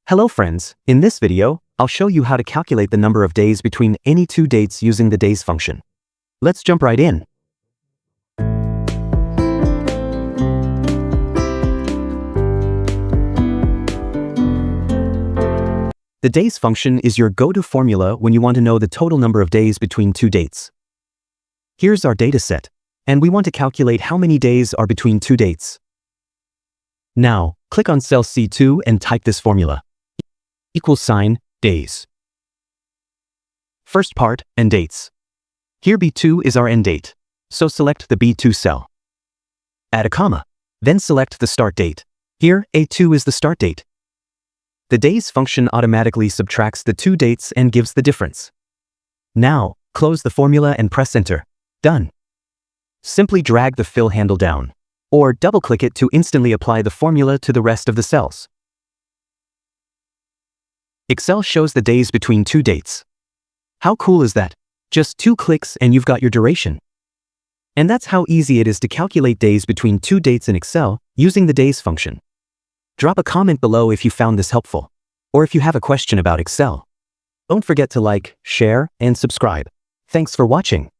Hello friends, in this video, I'll show you how to calculate the number of days between any two dates using the days function. Let's jump right in. The days function is your go-to formula when you want to know the total number of days between two dates. Here's our dataset, and we want to calculate how many days are between two dates. Now, click on cell C2 and type this formula. Days. First part, end dates. Here B2 is our end date, so select the B2 cell. Add a comma, then select the start date. Here, A2 is the start date. The days function automatically subtracts the two dates and gives the difference. Now, close the formula and press enter. Done. Simply drag the fill handle down, or double-click it to instantly apply the formula to the rest of the cells. Excel shows the days between two dates. How cool is that? Just 2 clicks and you've got your duration. And that's how easy it is to calculate days between two dates in Excel using the days function. Drop a comment below if you found this helpful, or if you have a question about Excel. Don't forget to like, share, and subscribe. Thanks for watching.